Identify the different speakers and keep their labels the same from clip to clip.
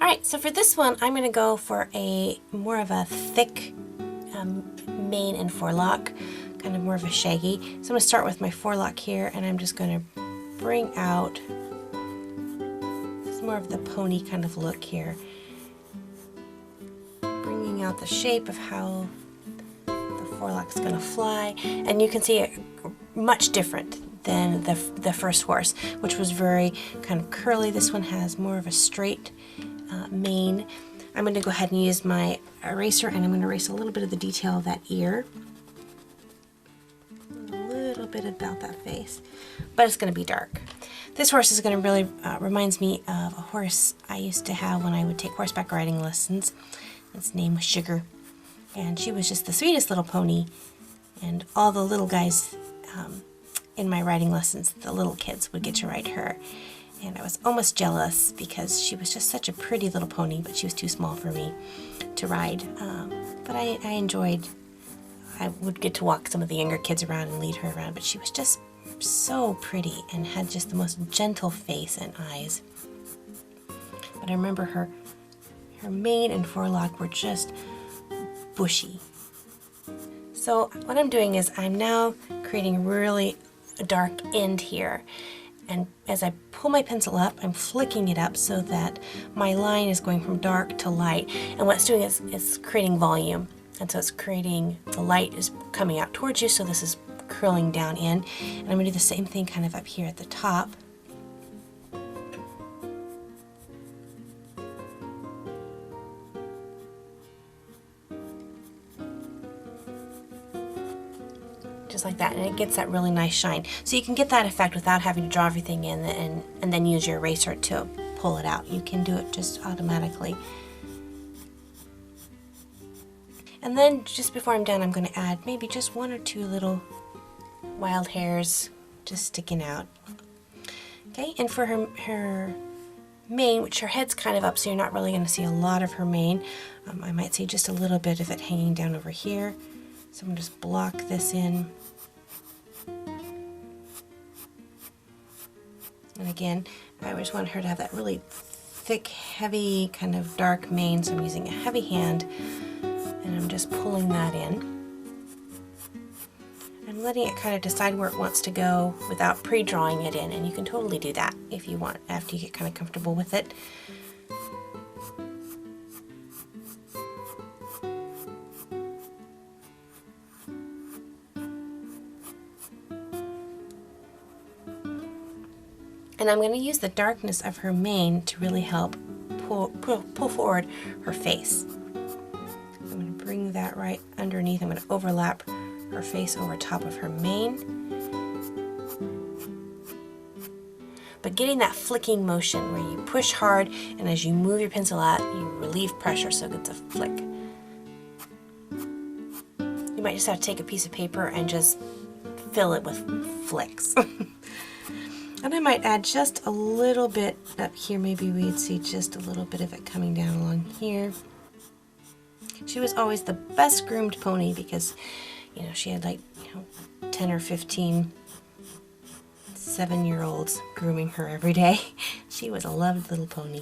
Speaker 1: Alright, so for this one, I'm going to go for a more of a thick mane and forelock, kind of more of a shaggy. So I'm going to start with my forelock here, and I'm just going to bring out more of the pony kind of look here, bringing out the shape of how the forelock is going to fly, and you can see it much different than the first horse, which was very kind of curly. This one has more of a straight mane. I'm going to go ahead and use my eraser, and I'm going to erase a little bit of the detail of that ear, a little bit about that face, but it's going to be dark. This horse is going to really reminds me of a horse I used to have when I would take horseback riding lessons. Its name was Sugar, and she was just the sweetest little pony, and all the little guys in my riding lessons, the little kids, would get to ride her. And I was almost jealous because she was just such a pretty little pony, but she was too small for me to ride. But I enjoyed, I would get to walk some of the younger kids around and lead her around, but she was just so pretty and had just the most gentle face and eyes. But I remember her mane and forelock were just bushy. So what I'm doing is I'm now creating really a dark end here. And as I pull my pencil up, I'm flicking it up so that my line is going from dark to light. And what it's doing is it's creating volume. And so it's creating, the light is coming out towards you, so this is curling down in. And I'm going to do the same thing kind of up here at the top. Just like that, and it gets that really nice shine. So you can get that effect without having to draw everything in and then use your eraser to pull it out. You can do it just automatically. And then just before I'm done, I'm going to add maybe just one or two little wild hairs just sticking out. Okay, and for her mane, which her head's kind of up, so you're not really going to see a lot of her mane. I might see just a little bit of it hanging down over here. So I'm going to just block this in. And again, I just want her to have that really thick, heavy, kind of dark mane, so I'm using a heavy hand, and I'm just pulling that in. I'm letting it kind of decide where it wants to go without pre-drawing it in, and you can totally do that if you want, after you get kind of comfortable with it. And I'm going to use the darkness of her mane to really help pull forward her face. I'm going to bring that right underneath. I'm going to overlap her face over top of her mane. But getting that flicking motion where you push hard, and as you move your pencil out, you relieve pressure so it gets a flick. You might just have to take a piece of paper and just fill it with flicks. And I might add just a little bit up here. Maybe we'd see just a little bit of it coming down along here. She was always the best groomed pony because, you know, she had like, 10 or 15 7-year-olds grooming her every day. She was a loved little pony.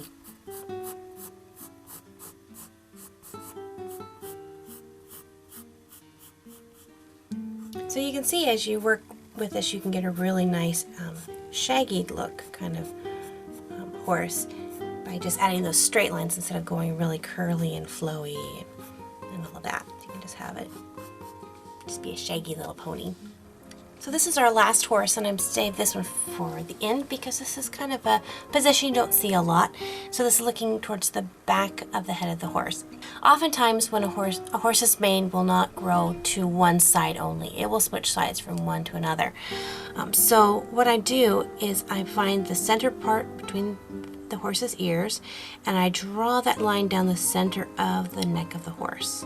Speaker 1: So you can see as you work with this, you can get a really nice shaggy look kind of horse by just adding those straight lines instead of going really curly and flowy and all of that. You can just have it just be a shaggy little pony. So this is our last horse, and I'm saved this one for the end because this is kind of a position you don't see a lot. So this is looking towards the back of the head of the horse. Oftentimes when a horse's mane will not grow to one side only. It will switch sides from one to another. So what I do is I find the center part between the horse's ears, and I draw that line down the center of the neck of the horse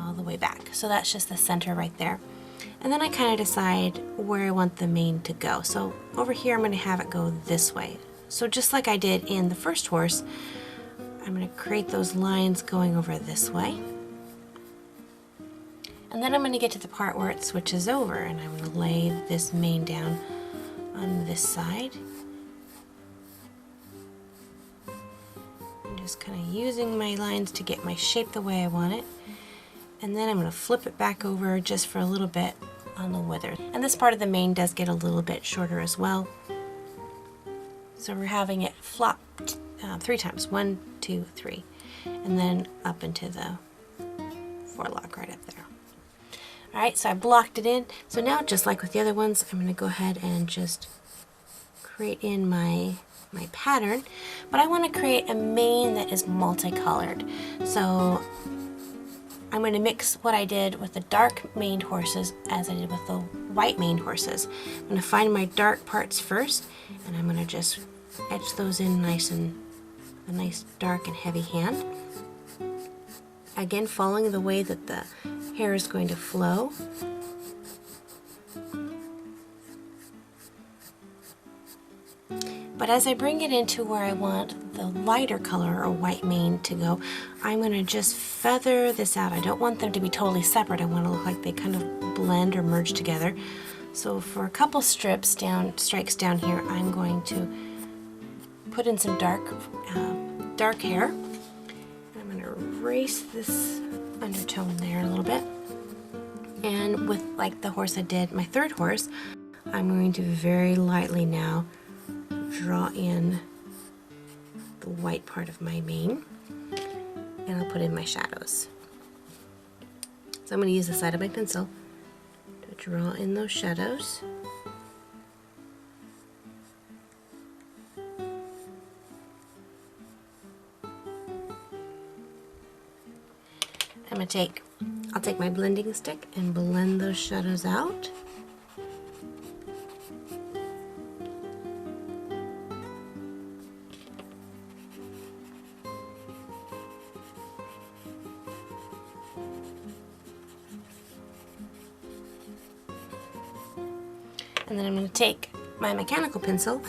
Speaker 1: all the way back. So that's just the center right there. And then I kind of decide where I want the mane to go. So over here I'm going to have it go this way. So just like I did in the first horse, I'm going to create those lines going over this way. And then I'm going to get to the part where it switches over, and I'm going to lay this mane down on this side. just kind of using my lines to get my shape the way I want it. And then I'm going to flip it back over just for a little bit on the wither. And this part of the mane does get a little bit shorter as well. So we're having it flop 3 times. 1, 2, 3. And then up into the forelock right up there. Alright, so I blocked it in. So now, just like with the other ones, I'm going to go ahead and just create in my pattern. But I want to create a mane that is multicolored. So I'm going to mix what I did with the dark maned horses as I did with the white maned horses. I'm going to find my dark parts first, and I'm going to just etch those in nice and a nice dark and heavy hand. Again, following the way that the hair is going to flow. But as I bring it into where I want the lighter color or white mane to go, I'm going to just feather this out. I don't want them to be totally separate. I want to look like they kind of blend or merge together. So for a couple strikes down here, I'm going to put in some dark hair. I'm going to erase this undertone there a little bit. And with like the horse I did, my third horse, I'm going to very lightly now draw in the white part of my mane, and I'll put in my shadows. So I'm going to use the side of my pencil to draw in those shadows. I'll take my blending stick and blend those shadows out. And then I'm going to take my mechanical pencil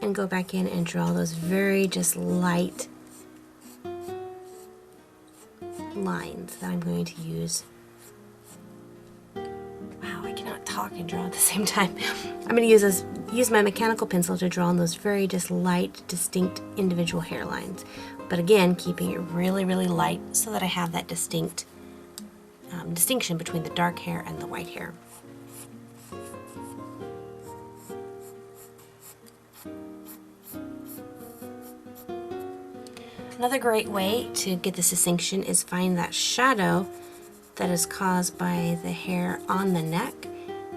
Speaker 1: and go back in and draw those very just light lines that I'm going to use. Wow, I cannot talk and draw at the same time. I'm going to use my mechanical pencil to draw on those very just light, distinct individual hairlines. But again, keeping it really, really light so that I have that distinct distinction between the dark hair and the white hair. Another great way to get this distinction is find that shadow that is caused by the hair on the neck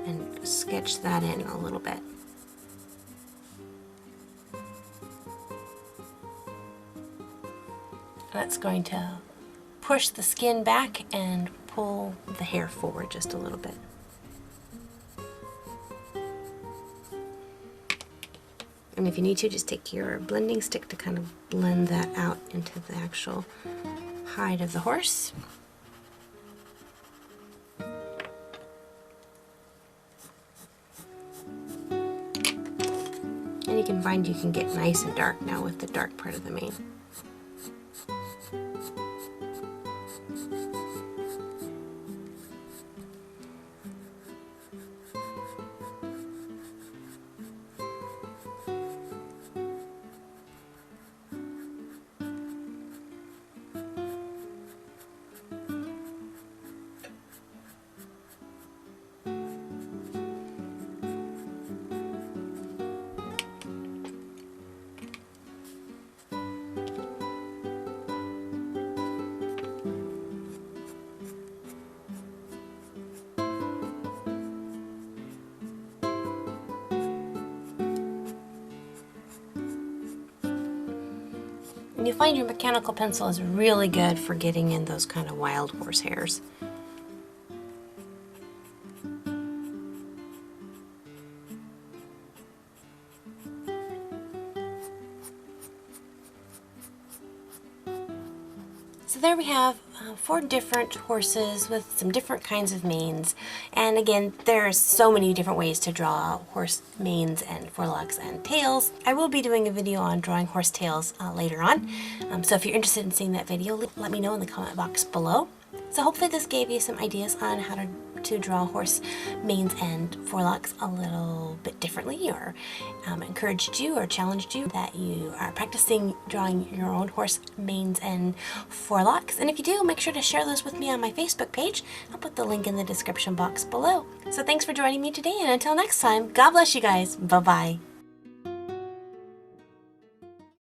Speaker 1: and sketch that in a little bit. That's going to push the skin back and pull the hair forward just a little bit. And if you need to, just take your blending stick to kind of blend that out into the actual hide of the horse. And you can find you can get nice and dark now with the dark part of the mane. And you find your mechanical pencil is really good for getting in those kind of wild horse hairs. So there we have 4 different horses with some different kinds of manes. And again, there's so many different ways to draw horse manes and forelocks and tails. I will be doing a video on drawing horse tails later on. So if you're interested in seeing that video, let me know in the comment box below. So hopefully this gave you some ideas on how to to draw horse manes and forelocks a little bit differently, or encouraged you or challenged you that you are practicing drawing your own horse manes and forelocks. And if you do, make sure to share those with me on my Facebook page. I'll put the link in the description box below. So thanks for joining me today, and until next time, God bless you guys. Bye-bye.